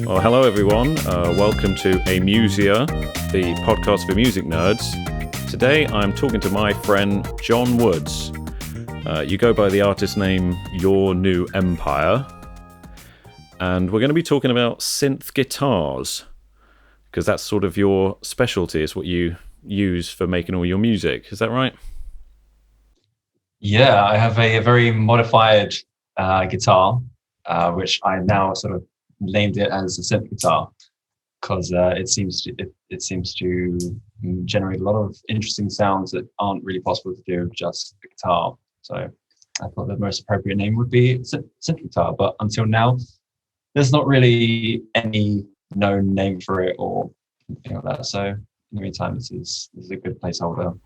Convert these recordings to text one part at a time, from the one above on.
Well, hello everyone. Welcome to Amusia, the podcast for music nerds. Today I'm talking to my friend Jon Woods. You go by the artist name Your New Empire. And we're going to be talking about synth guitars, because that's sort of your specialty. It's what you use for making all your music. Is that right? Yeah, I have a very modified guitar, which I now sort of named it as a synth guitar because it seems to generate a lot of interesting sounds that aren't really possible to do with just the guitar. So I thought the most appropriate name would be synth guitar. But until now, there's not really any known name for it or anything like that. So in the meantime, this is a good placeholder.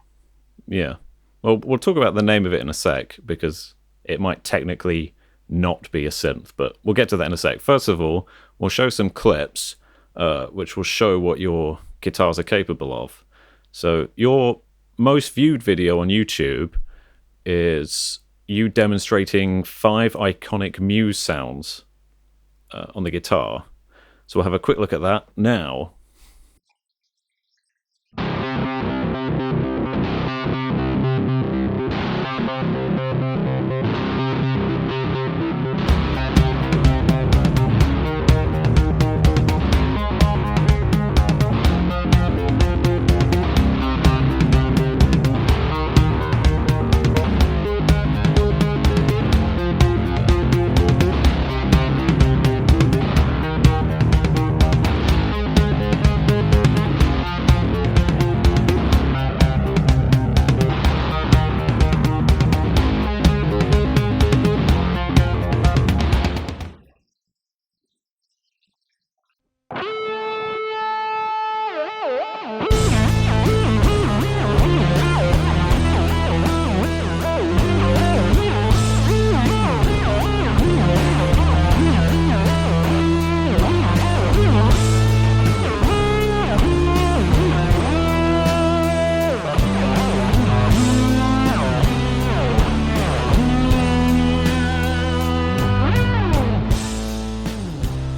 Yeah. Well, we'll talk about the name of it in a sec, because it might technically not be a synth, but we'll get to that in a sec. First of all, we'll show some clips, which will show what your guitars are capable of. So your most viewed video on YouTube is you demonstrating 5 iconic Muse sounds on the guitar. So we'll have a quick look at that now.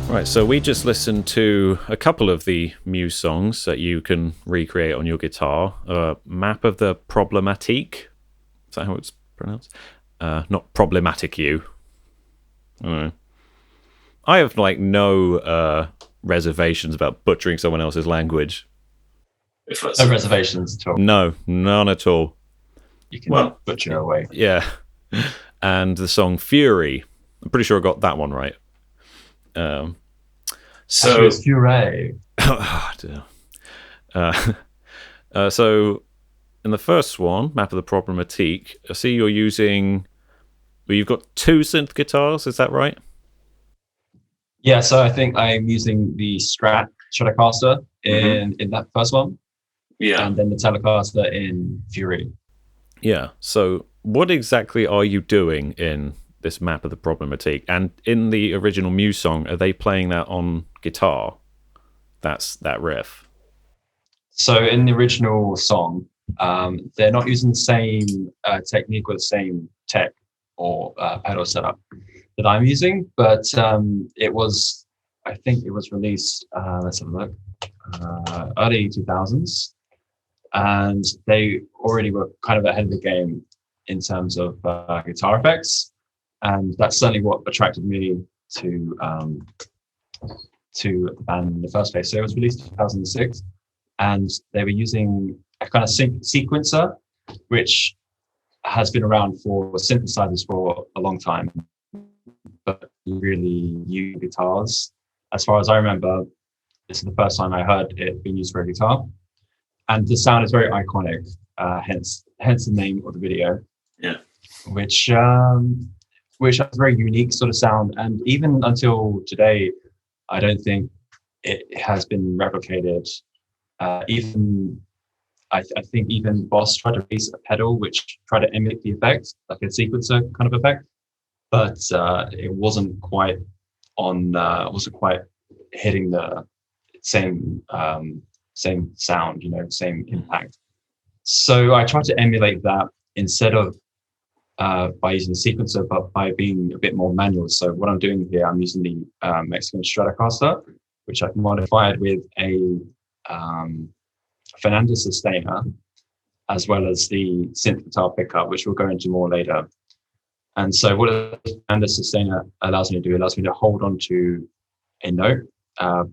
Right, so we just listened to a couple of the Muse songs that you can recreate on your guitar. Map of the Problematique. Is that how it's pronounced? Not Problematic You. I don't know. I have no reservations about butchering someone else's language. No reservations at all. No, none at all. You can butcher away. Yeah. And the song Fury. I'm pretty sure I got that one right. So it's Fury. Oh, dear. So in the first one, Map of the Problematique, I see you're using. Well, you've got 2 synth guitars. Is that right? Yeah. So I think I'm using the Stratocaster in that first one. Yeah. And then the Telecaster in Fury. Yeah. So what exactly are you doing in this Map of the Problematique? And in the original Muse song, are they playing that on guitar? That's that riff. So in the original song, they're not using the same technique or the same tech or pedal setup that I'm using, but I think it was released, let's have a look, early 2000s, and they already were kind of ahead of the game in terms of guitar effects. And that's certainly what attracted me to the band in the first place. So it was released in 2006, and they were using a kind of sequencer, which has been around for synthesizers for a long time, but really new guitars. As far as I remember, this is the first time I heard it being used for a guitar, and the sound is very iconic. Hence the name of the video. Yeah, which has a very unique sort of sound. And even until today, I don't think it has been replicated. I think even Boss tried to release a pedal which tried to emulate the effect, like a sequencer kind of effect, but it wasn't quite hitting the same sound, same impact. So I tried to emulate that instead of by using a sequencer, but by being a bit more manual. So what I'm doing here, I'm using the Mexican Stratocaster, which I've modified with a Fernandez sustainer, as well as the synth guitar pickup, which we'll go into more later. And so what a Fernandez sustainer allows me to do, allows me to hold on to a note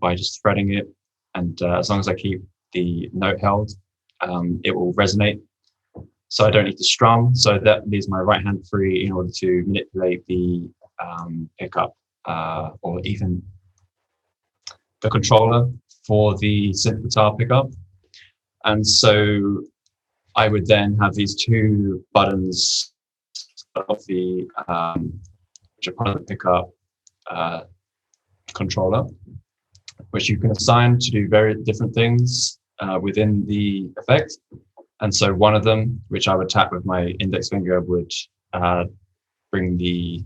by just fretting it. And as long as I keep the note held, it will resonate. So I don't need to strum. So that leaves my right hand free in order to manipulate the pickup or even the controller for the synth guitar pickup. And so I would then have these two buttons of the which are part of the pickup controller, which you can assign to do very different things within the effect. And so one of them, which I would tap with my index finger, would bring the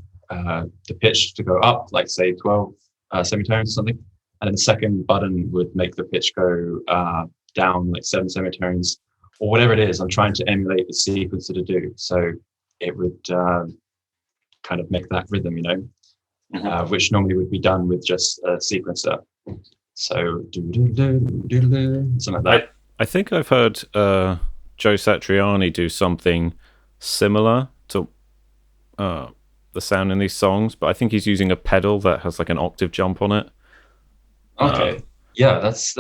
pitch to go up, like say 12 semitones or something. And then the second button would make the pitch go down like 7 semitones, or whatever it is I'm trying to emulate the sequencer to do. So it would kind of make that rhythm, you know, which normally would be done with just a sequencer. So something like that. I think I've heard Joe Satriani do something similar to the sound in these songs, but I think he's using a pedal that has like an octave jump on it. Okay. Yeah, that's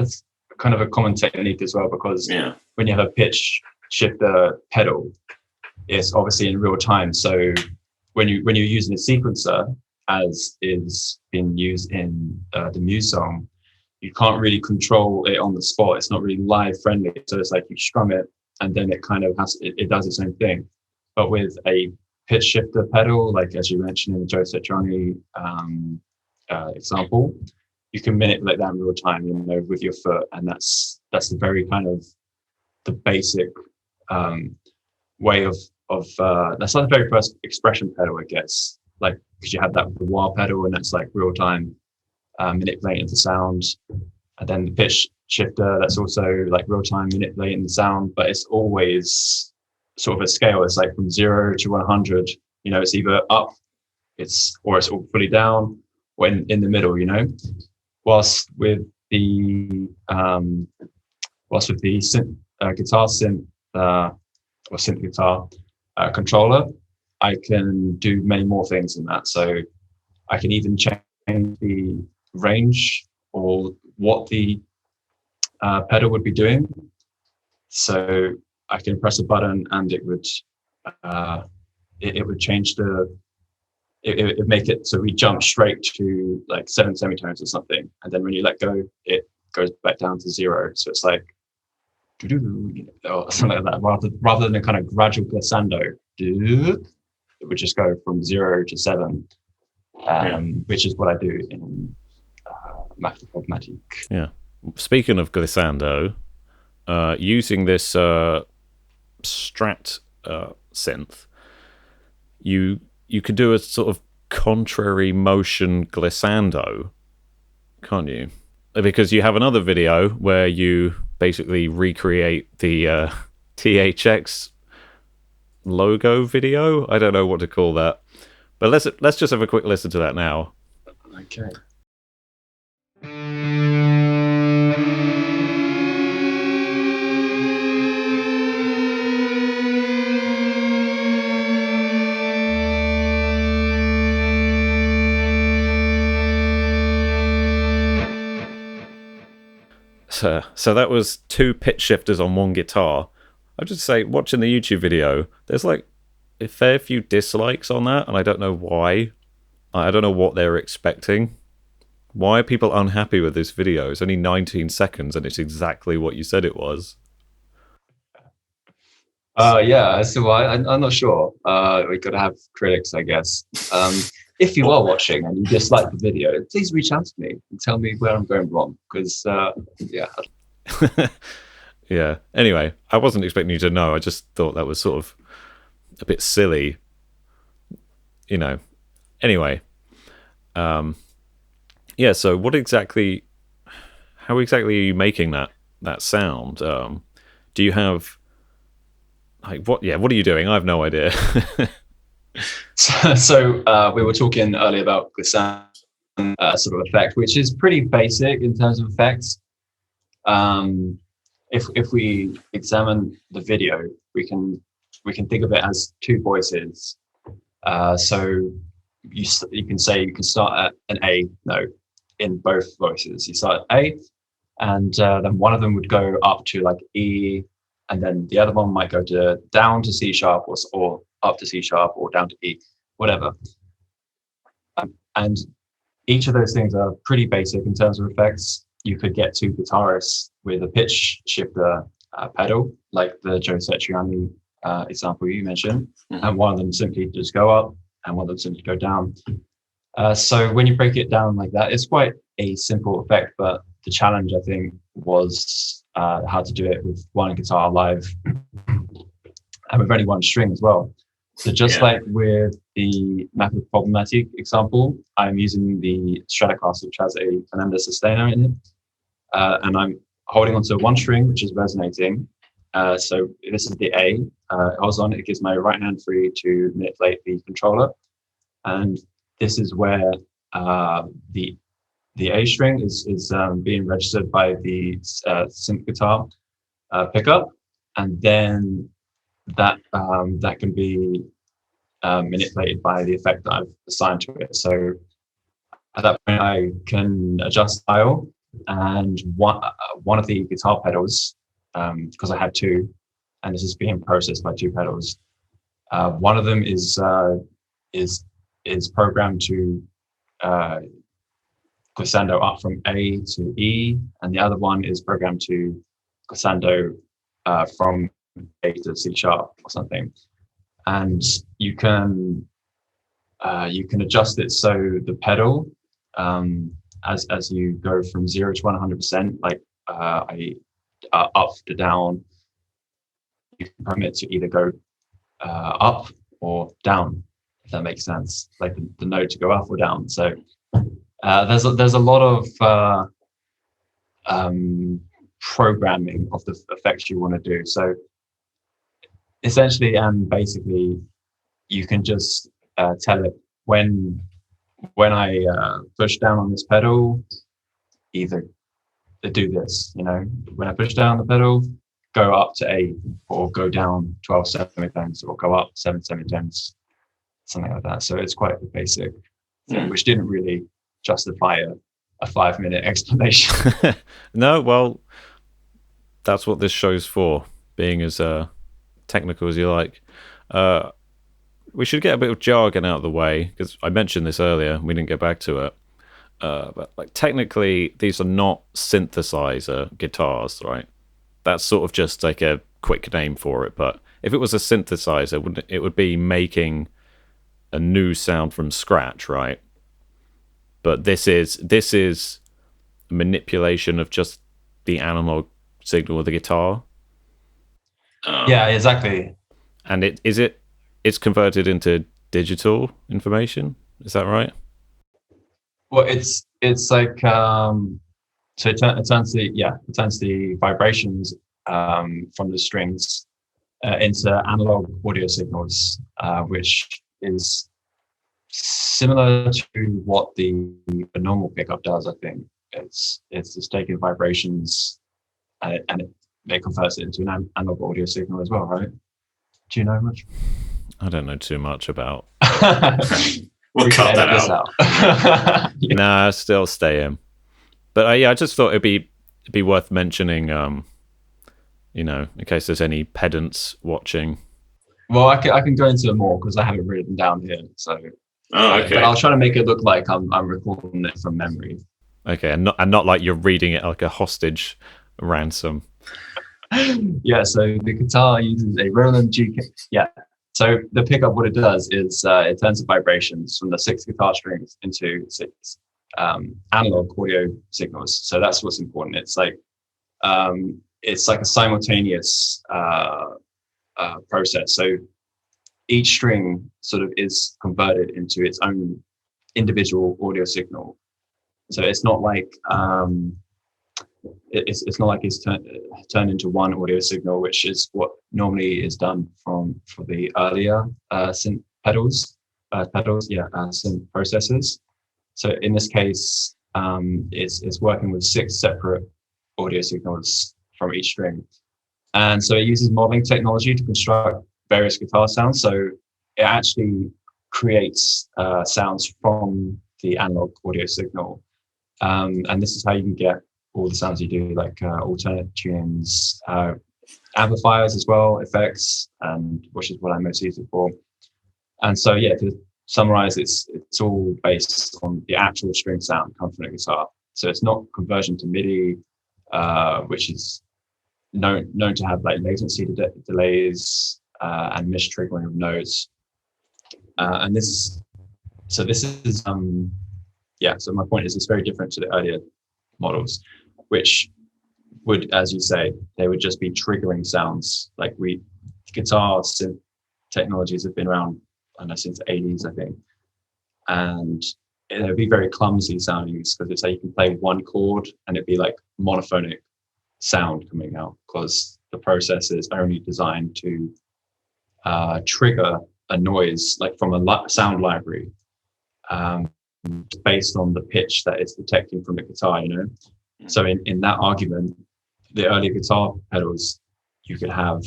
kind of a common technique as well, because when you have a pitch shifter pedal, it's obviously in real time. So when you're using a sequencer, as is being used in the Muse song, you can't really control it on the spot. It's not really live friendly. So it's like you strum it and then it kind of it does its own thing. But with a pitch shifter pedal, like as you mentioned in the Joe Satriani example, you can manipulate that in real time, you know, with your foot. And that's the very kind of the basic way of that's like the very first expression pedal, I guess, like, because you have that with the wah pedal, and that's like real time manipulating the sound. And then the pitch shifter, that's also like real time manipulating the sound, but it's always sort of a scale. It's like from 0 to 100, you know, it's either up, or it's all fully down, or in the middle, you know. Whilst with the synth guitar synth or synth guitar controller, I can do many more things than that. So I can even change the range or what the pedal would be doing. So I can press a button and it would change it would make it so we jump straight to like 7 semitones or something, and then when you let go, it goes back down to 0. So it's like or something like that, rather than a kind of gradual glissando. It would just go from 0 to 7, which is what I do in Mathematic. Yeah. Speaking of glissando, using this Strat synth, you could do a sort of contrary motion glissando, can't you? Because you have another video where you basically recreate the THX logo video. I don't know what to call that, but let's just have a quick listen to that now. Okay. So that was 2 pitch shifters on 1 guitar. I'd just say, watching the YouTube video, there's like a fair few dislikes on that, and I don't know why. I don't know what they're expecting. Why are people unhappy with this video? It's only 19 seconds, and it's exactly what you said it was. Yeah, so I'm not sure. We could have critics, I guess. If you are watching and you dislike the video, please reach out to me and tell me where I'm going wrong. Because, yeah. Yeah. Anyway, I wasn't expecting you to know. I just thought that was sort of a bit silly, you know. Anyway, yeah. So, how exactly are you making that sound? Do you have like what? Yeah. What are you doing? I have no idea. So we were talking earlier about glissando. sort of effect, which is pretty basic in terms of effects. If we examine the video, we can think of it as two voices. So you can say you can start at an A note in both voices. You start at A, and then one of them would go up to like E, and then the other one might go down to C sharp, or up to C sharp, or down to E, whatever. And each of those things are pretty basic in terms of effects. You could get two guitarists with a pitch shifter pedal, like the Joe Satriani example you mentioned, and one of them simply just go up, and one of them simply go down. So when you break it down like that, it's quite a simple effect, but the challenge, I think, was how to do it with one guitar live and with only one string as well. So just like with the Method Problematic example, I'm using the Stratocaster, which has a Fernandez sustainer in it, and I'm holding onto one string, which is resonating. So this is the A. Holds on, it gives my right hand free to manipulate the controller, and this is where the A string is being registered by the synth guitar pickup, and then that can be manipulated by the effect that I've assigned to it. So at that point, I can adjust style, and one of the guitar pedals, because I had two, and this is being processed by two pedals. One of them is programmed to glissando up from A to E, and the other one is programmed to glissando from A to C sharp or something. And you can adjust it so the pedal, as you go from 0 to 100%, like up to down, you can program it to either go up or down, if that makes sense, like the note to go up or down. So there's a lot of programming of the effects you want to do. So essentially and basically, you can just tell it when I push down on this pedal, either do this, when I push down the pedal, go up to A, or go down 12 semitones, or go up 7 semitones, something like that. So it's quite a basic thing, which didn't really justify a 5-minute explanation. No, well, that's what this show's for, being as technical as you like. We should get a bit of jargon out of the way, because I mentioned this earlier, we didn't get back to it. But like technically, these are not synthesizer guitars, right? That's sort of just like a quick name for it. But if it was a synthesizer, it would be making a new sound from scratch, right? But this is manipulation of just the analog signal of the guitar. Yeah, exactly. And it's converted into digital information. Is that right? Well, it's like so it turns the vibrations from the strings into analog audio signals, which is similar to what the normal pickup does. I think it's just taking vibrations and it converts it into an analog audio signal as well, right? Do you know much? I don't know too much about. We'll cut that out. Yeah. Nah, still stay in. But I just thought it'd be worth mentioning, in case there's any pedants watching. Well, I can go into it more because I have it written down here. So, okay. But I'll try to make it look like I'm recording it from memory. Okay, and not like you're reading it like a hostage ransom. Yeah. So the guitar uses a Roland G. Yeah. So the pickup, what it does is it turns the vibrations from the 6 guitar strings into 6 analog audio signals. So that's what's important. It's like a simultaneous process. So each string sort of is converted into its own individual audio signal. So it's not like it's not like it's turned into one audio signal, which is what normally is done for the earlier synth synth processors. So in this case, it's working with 6 separate audio signals from each string. And so it uses modeling technology to construct various guitar sounds. So it actually creates sounds from the analog audio signal. And this is how you can get all the sounds you do, like alternate tunings, amplifiers as well, effects, and which is what I most use it for. And so, yeah, to summarize, it's all based on the actual string sound coming from the guitar. So it's not conversion to MIDI, which is known to have like latency delays and mistriggering of notes. And this is so my point is it's very different to the earlier models, which would, as you say, they would just be triggering sounds. Like guitar synth technologies have been around, I know, since the 80s, I think. And it would be very clumsy sounding because it's like you can play one chord and it'd be like monophonic sound coming out because the process is only designed to trigger a noise like from a sound library based on the pitch that it's detecting from the guitar, you know. So in that argument, the early guitar pedals, you could have,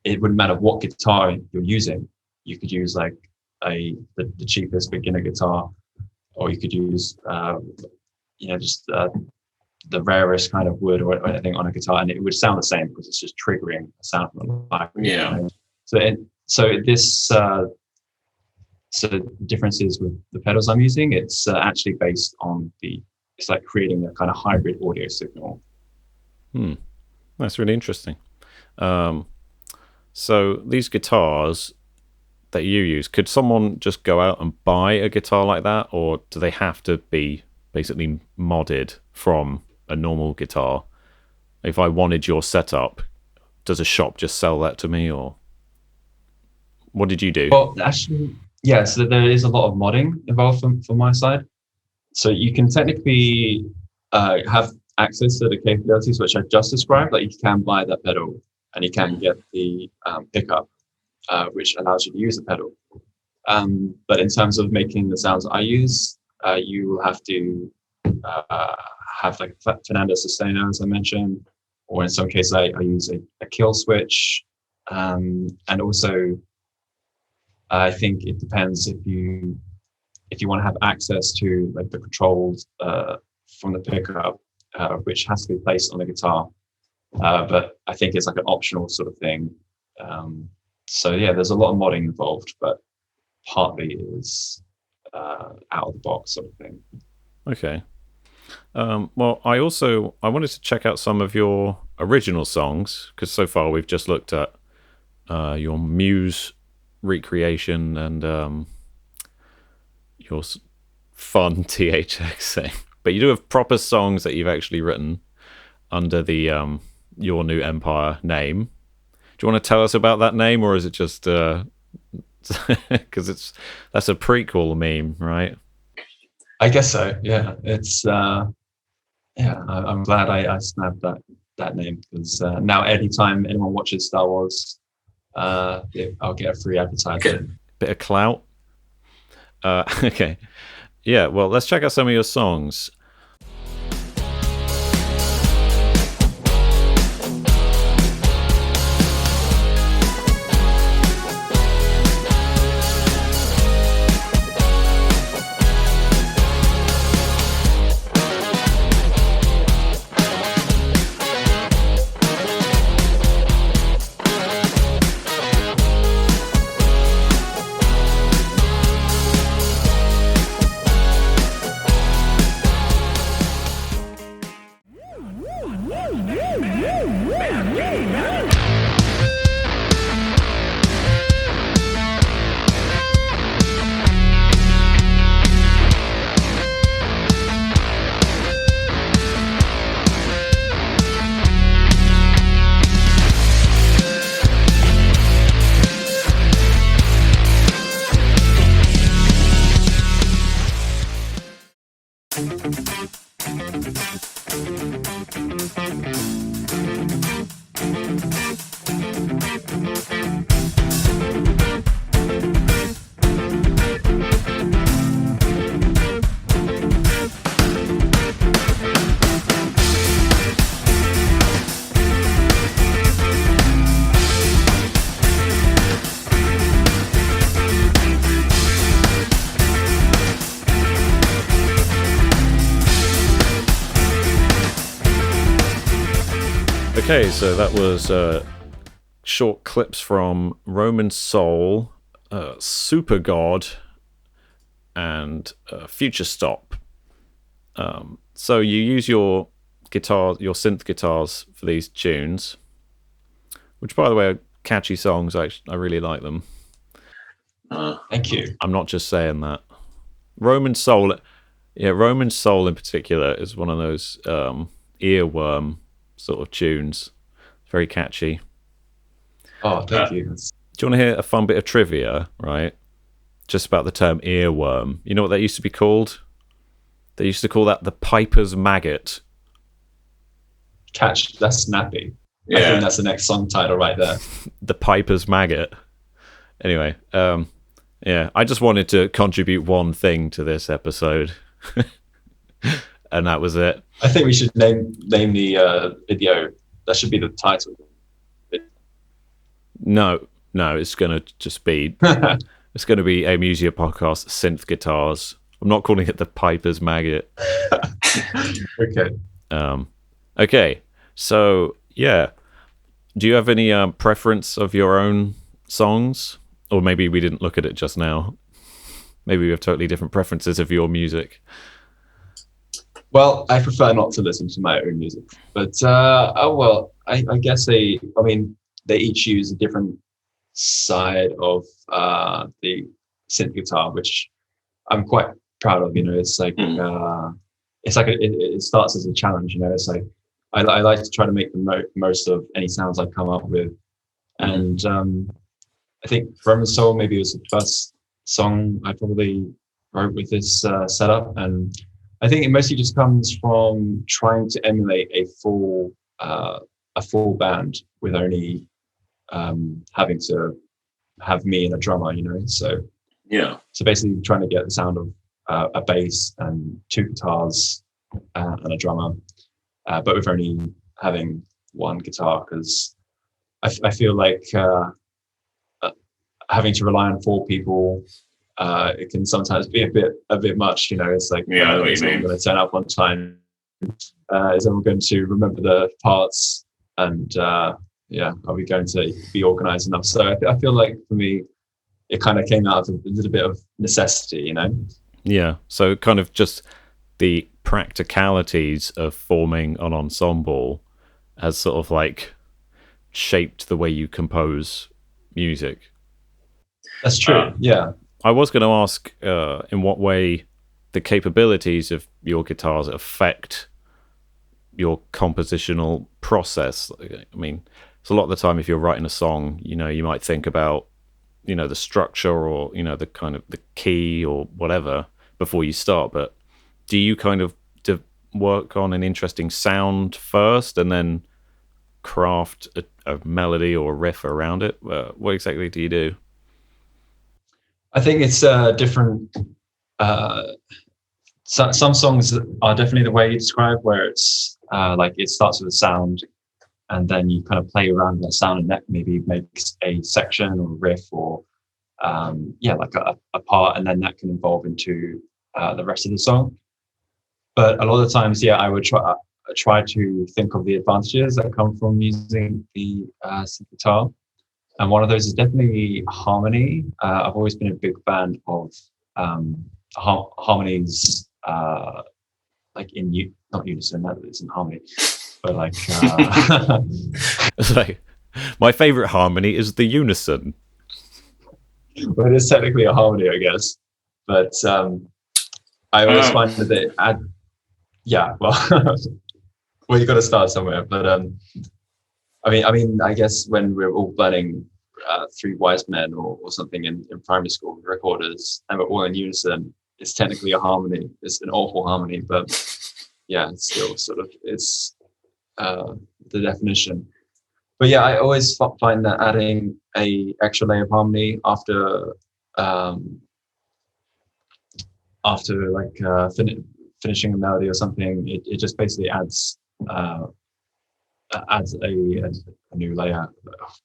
it wouldn't matter what guitar you're using. You could use like the cheapest beginner guitar, or you could use just the rarest kind of wood or anything on a guitar, and it would sound the same because it's just triggering a sound from the library. Yeah. So the differences with the pedals I'm using, it's actually based on it's like creating a kind of hybrid audio signal. That's really interesting. So these guitars that you use, could someone just go out and buy a guitar like that, or do they have to be basically modded from a normal guitar? If I wanted your setup, does a shop just sell that to me, or what did you do? Well, actually, yeah, so there is a lot of modding involved from my side. So you can technically have access to the capabilities which I just described. Like you can buy that pedal and you can get the pickup, which allows you to use the pedal. But in terms of making the sounds I use, you will have to have like a Fernando sustainer, as I mentioned, or in some cases I use a kill switch. And also, I think it depends if you want to have access to like the controls from the pickup, which has to be placed on the guitar. But I think it's like an optional sort of thing. So yeah, there's a lot of modding involved, but partly is out of the box sort of thing. Okay. Well, I wanted to check out some of your original songs, because so far we've just looked at your Muse recreation and your fun THX thing. But you do have proper songs that you've actually written under the Your New Empire name. Do you want to tell us about that name, or is it just because that's a prequel meme, right? I guess so. Yeah, it's I'm glad I snapped that name, because now anytime anyone watches Star Wars, I'll get a free advertisement. Bit of clout. Okay. Yeah, well, let's check out some of your songs. Okay, so that was short clips from Roman Soul, Super God, and Future Stop. So you use your synth guitars for these tunes, which, by the way, are catchy songs. I really like them. Thank you. I'm not just saying that. Roman Soul in particular is one of those earworm sort of tunes. Very catchy. Oh, thank you. Do you want to hear a fun bit of trivia, right? Just about the term earworm. You know what that used to be called? They used to call that the Piper's Maggot. Catch, that's snappy. Yeah. I think that's the next song title right there. The Piper's Maggot. Anyway, yeah, I just wanted to contribute one thing to this episode. And that was it. I think we should name the video. That should be the title. No, it's going to just be... It's going to be Amusia Podcast Synth Guitars. I'm not calling it the Piper's Maggot. Okay. Okay, so, yeah. Do you have any preference of your own songs? Or maybe we didn't look at it just now. Maybe we have totally different preferences of your music. Well, I prefer not to listen to my own music. But, I guess they each use a different side of the synth guitar, which I'm quite proud of. It's like it starts as a challenge. It's like I like to try to make the most of any sounds I come up with, and I think Roman Soul maybe was the first song I probably wrote with this setup, and I think it mostly just comes from trying to emulate a full band with only having to have me and a drummer, So basically trying to get the sound of a bass and two guitars and a drummer, but with only having one guitar, because I feel like having to rely on four people, it can sometimes be a bit much. It's like, I know what is you mean. everyone going to turn up on time? Is everyone going to remember the parts? And are we going to be organized enough? So I feel like for me, it kind of came out of a little bit of necessity, Yeah, so kind of just the practicalities of forming an ensemble has sort of like shaped the way you compose music. That's true, yeah. I was going to ask in what way the capabilities of your guitars affect your compositional process. I mean, so a lot of the time if you're writing a song, you might think about, the structure or, the kind of the key or whatever before you start. But do you kind of work on an interesting sound first and then craft a melody or a riff around it? What exactly do you do? I think it's different. Some songs are definitely the way you describe, where it's like it starts with a sound, and then you kind of play around with that sound, and that maybe makes a section or a riff or like a part, and then that can evolve into the rest of the song. But a lot of the times, I would try to think of the advantages that come from using the synth guitar. And one of those is definitely harmony. I've always been a big fan of harmonies, like not unison, that isn't harmony, but like... It's like, my favorite harmony is the unison. Well, it is technically a harmony, I guess. But I always find that well, you got to start somewhere. But I mean, I guess when we're all learning Three Wise Men or something in primary school with recorders, and we're all in unison, it's technically a harmony. It's an awful harmony, but it's still sort of it's the definition. But I always find that adding a extra layer of harmony after finishing a melody or something, it just basically adds a new layer.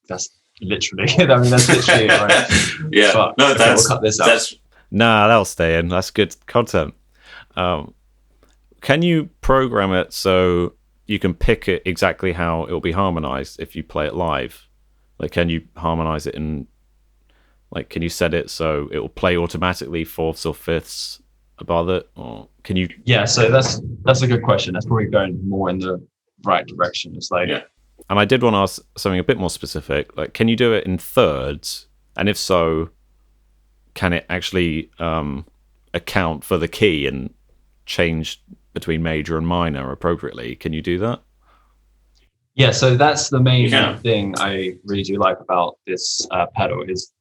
That's literally. I mean, that's literally it, right? Yeah. But, no, we'll cut this out. Nah, that'll stay in. That's good content. Can you program it so you can pick it exactly how it'll be harmonized if you play it live? Like, can you harmonize it in, like, can you set it so it will play automatically fourths or fifths above it, or can you? Yeah, so that's a good question. That's probably going more in the right direction. It's like, Yeah. And I did want to ask something a bit more specific. Like, can you do it in thirds? And if so, can it actually account for the key and change between major and minor appropriately? Can you do that? yeah, so that's the main Yeah. thing I really do like about this pedal is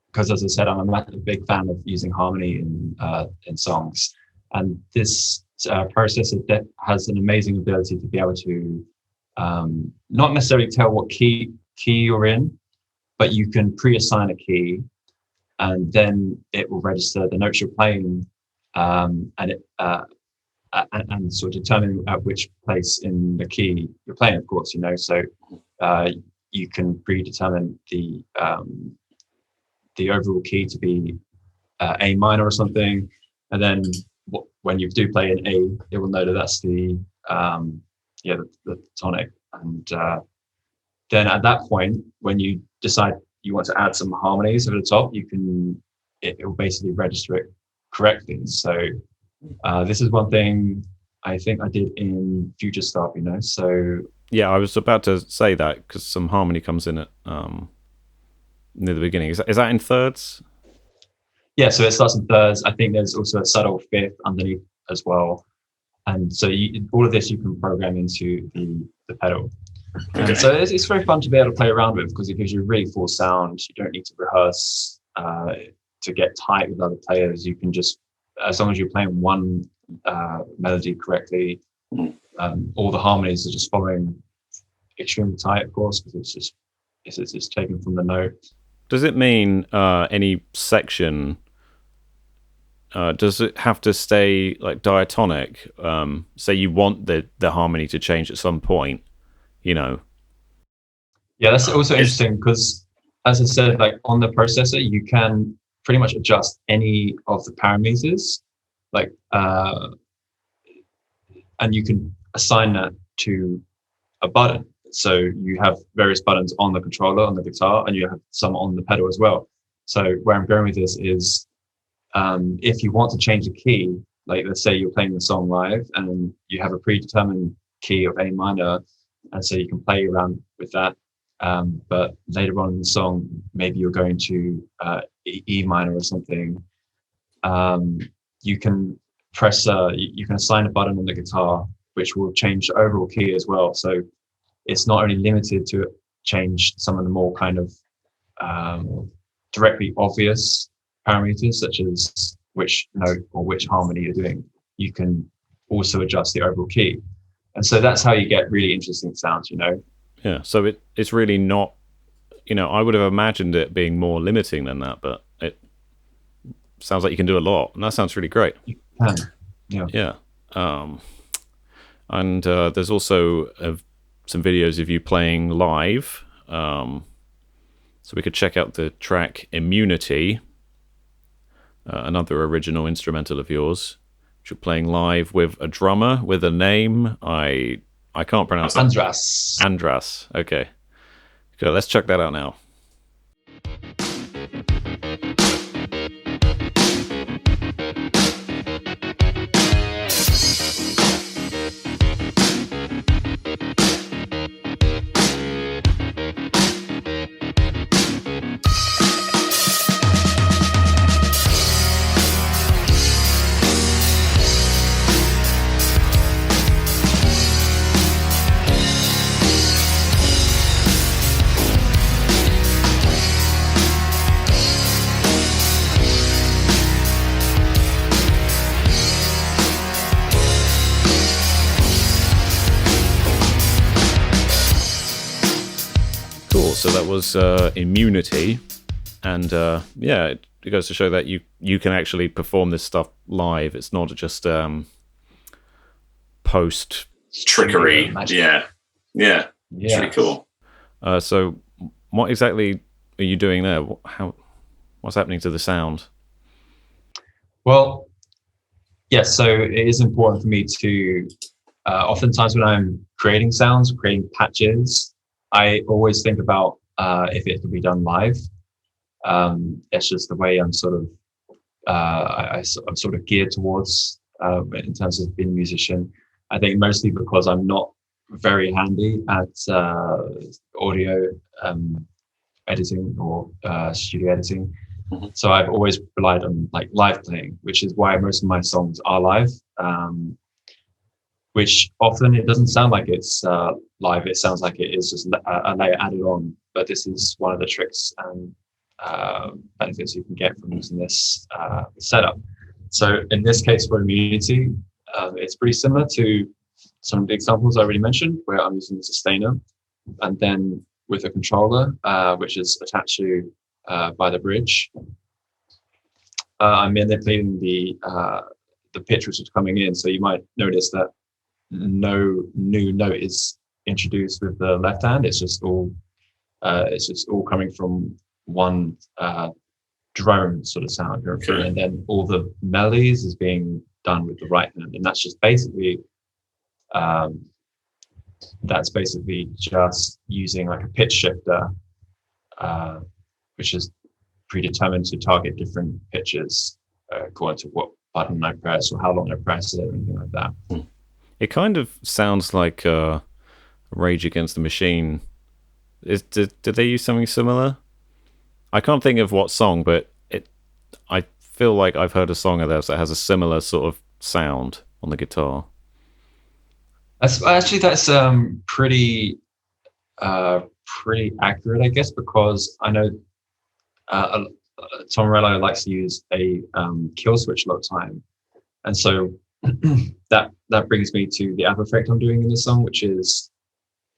because, as I said, I'm a big fan of using harmony in songs, and this processor has an amazing ability to be able to not necessarily tell what key you're in, but you can pre-assign a key, and then it will register the notes you're playing, and it and sort of determine at which place in the key you're playing. Of course, so you can predetermine the overall key to be A minor or something, and then when you do play an A, it will know that that's the tonic, and then at that point, when you decide you want to add some harmonies over the top, it will basically register it correctly. So this is one thing I think I did in Future Stop, so Yeah, I was about to say that because some harmony comes in at near the beginning. Is that in thirds? yeah, so it starts in thirds. I think there's also a subtle fifth underneath as well, and so all of this you can program into the pedal. Okay. And so it's very fun to be able to play around with because it gives you really full sound. You don't need to rehearse to get tight with other players. You can just, as long as you're playing one melody correctly, all the harmonies are just following extremely tight, of course, because it's taken from the note. Does it mean any section? Does it have to stay like diatonic? Say you want the harmony to change at some point, Yeah, that's also interesting because, as I said, like on the processor, you can pretty much adjust any of the parameters, like, and you can assign that to a button. So you have various buttons on the controller, on the guitar, and you have some on the pedal as well. So where I'm going with this is, if you want to change the key, like let's say you're playing the song live and you have a predetermined key of A minor, and so you can play around with that. But later on in the song, maybe you're going to E minor or something. You can press, you can assign a button on the guitar, which will change the overall key as well. So it's not only limited to change some of the more kind of directly obvious parameters, such as which note or which harmony you're doing. You can also adjust the overall key. And so that's how you get really interesting sounds, Yeah, so it's really not, I would have imagined it being more limiting than that, but it sounds like you can do a lot, and that sounds really great. You can, yeah. Yeah. And there's also some videos of you playing live. So we could check out the track Immunity, another original instrumental of yours, which you're playing live with a drummer with a name I can't pronounce it. Andras. Okay. Cool. Let's check that out now. So that was Immunity, and yeah, it goes to show that you can actually perform this stuff live. It's not just post trickery. Yeah. It's really cool. So what exactly are you doing there? What's happening to the sound? Well, yes. So it is important for me to oftentimes when I'm creating sounds, creating patches, I always think about if it could be done live. It's just the way I'm sort of I'm sort of geared towards in terms of being a musician. I think mostly because I'm not very handy at audio editing or studio editing. Mm-hmm. So I've always relied on like live playing, which is why most of my songs are live. Which often it doesn't sound like it's live. It sounds like it is just a layer added on. But this is one of the tricks and benefits you can get from using this setup. So in this case for Immunity, it's pretty similar to some of the examples I already mentioned, where I'm using the sustainer, and then with a controller, which is attached to by the bridge, I'm manipulating the pitch which is coming in. So you might notice that no new note is introduced with the left hand. It's just all coming from one drone sort of sound going through, and then all the melodies is being done with the right hand, and that's just basically just using like a pitch shifter, which is predetermined to target different pitches according to what button I press or how long I press it or anything like that. It kind of sounds like Rage Against the Machine. Did they use something similar? I can't think of what song, but I feel like I've heard a song of theirs that has a similar sort of sound on the guitar. That's pretty accurate, I guess, because I know Tom Morello likes to use a kill switch a lot of time, and so that brings me to the amp effect I'm doing in this song, which is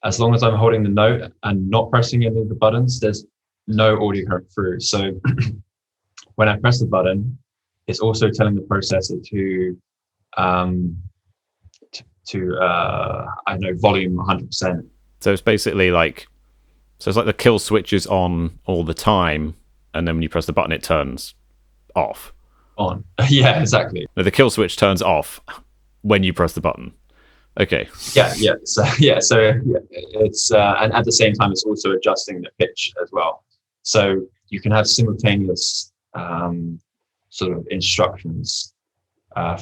as long as I'm holding the note and not pressing any of the buttons, there's no audio coming through. So when I press the button, it's also telling the processor to I know volume 100%. So it's basically like, it's like the kill switch is on all the time, and then when you press the button, it turns off. On. Yeah, exactly. No, the kill switch turns off when you press the button. Okay. Yeah. So it's and at the same time, it's also adjusting the pitch as well. So you can have simultaneous sort of instructions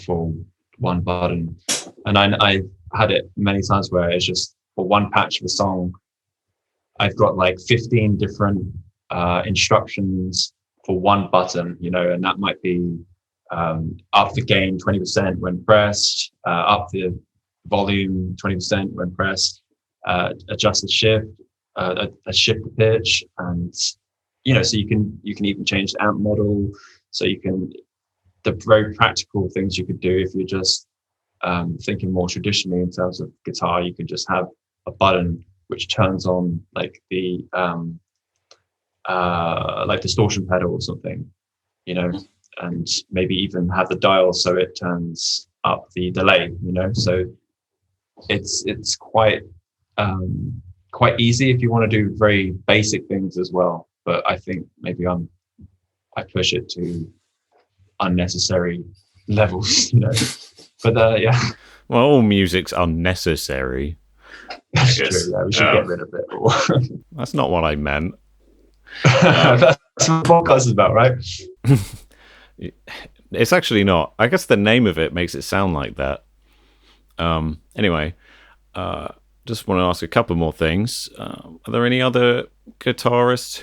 for one button, and I had it many times where it's just for one patch of a song, I've got like 15 different instructions for one button, and that might be up the gain 20% when pressed, up the volume 20% when pressed, adjust the shift, shift the pitch, and so you can even change the amp model. So you can, the very practical things you could do if you're just thinking more traditionally in terms of guitar, you can just have a button which turns on like the like distortion pedal or something, and maybe even have the dial so it turns up the delay, so it's quite easy if you want to do very basic things as well. But I think maybe I push it to unnecessary levels, But yeah. Well, all music's unnecessary. That's true. Yeah, we should get rid of it. That's not what I meant. That's what the podcast is about, right? It's actually not. I guess the name of it makes it sound like that. Anyway, just want to ask a couple more things. Are there any other guitarists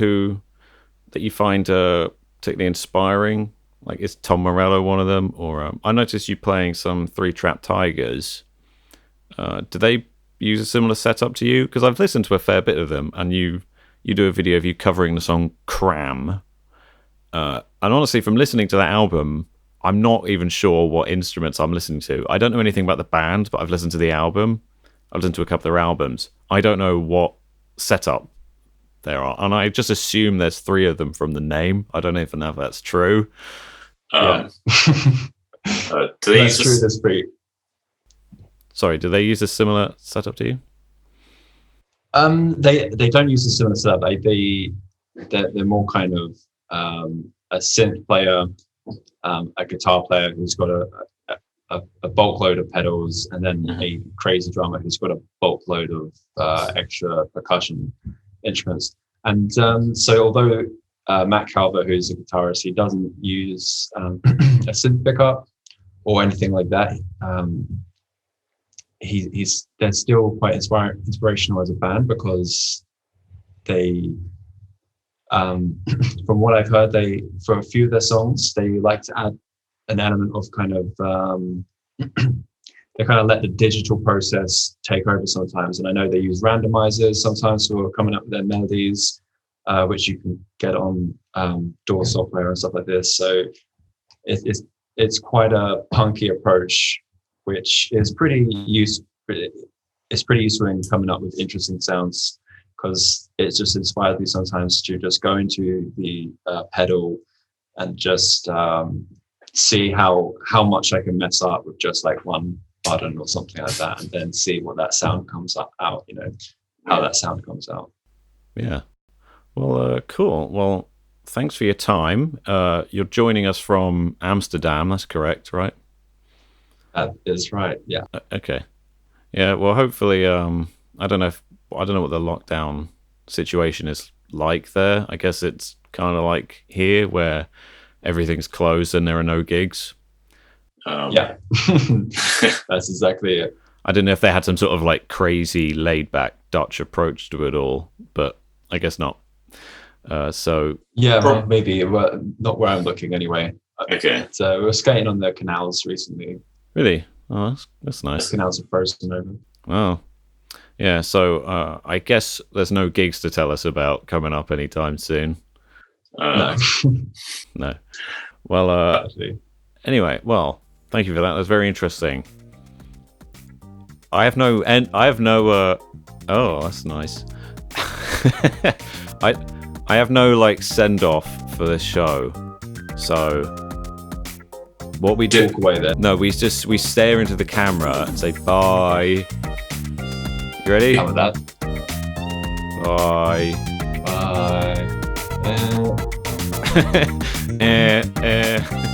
that you find particularly inspiring? Like, is Tom Morello one of them? Or I noticed you playing some 3-Trap Tigers. Do they use a similar setup to you? Because I've listened to a fair bit of them, and you do a video of you covering the song Cram. And honestly, from listening to that album, I'm not even sure what instruments I'm listening to. I don't know anything about the band, but I've listened to the album. I've listened to a couple of their albums. I don't know what setup there are, and I just assume there's 3 of them from the name. I don't even know if that's true. Yeah. Do they That's true. That's pretty. Sorry, do they use a similar setup to you? They don't use a similar setup. They're more kind of a synth player, a guitar player who's got a bulk load of pedals, and then a crazy drummer who's got a bulk load of extra percussion instruments. And so although Matt Calvert, who's a guitarist, he doesn't use a synth pickup or anything like that. They're still quite inspirational as a band, because they, from what I've heard, for a few of their songs, they like to add an element of kind of they kind of let the digital process take over sometimes. And I know they use randomizers sometimes for coming up with their melodies, which you can get on DAW software and stuff like this. So it's quite a punky approach, which is pretty useful. It's pretty useful in coming up with interesting sounds, because it just inspires me sometimes to just go into the pedal and just see how much I can mess up with just like one button or something like that, and then see what that sound comes out, how that sound comes out. Yeah. Well, cool. Well, thanks for your time. You're joining us from Amsterdam, that's correct, right? That is right, yeah. Okay. Yeah, well, hopefully, I don't know what the lockdown situation is like there. I guess it's kind of like here, where everything's closed and there are no gigs. Yeah, that's exactly it. I don't know if they had some sort of like crazy laid back Dutch approach to it all, but I guess not. So yeah, maybe not where I'm looking anyway. Okay. So we're skating on the canals recently. Really? Oh, that's nice. The canals are frozen over. Oh, yeah. So I guess there's no gigs to tell us about coming up anytime soon. No. No. Well, anyway, well, thank you for that. That's very interesting. I have no. Oh, that's nice. I have no like send off for this show, so what we do? Walk away then. No, we stare into the camera and say bye. You ready? How about that? Bye. Bye. Eh.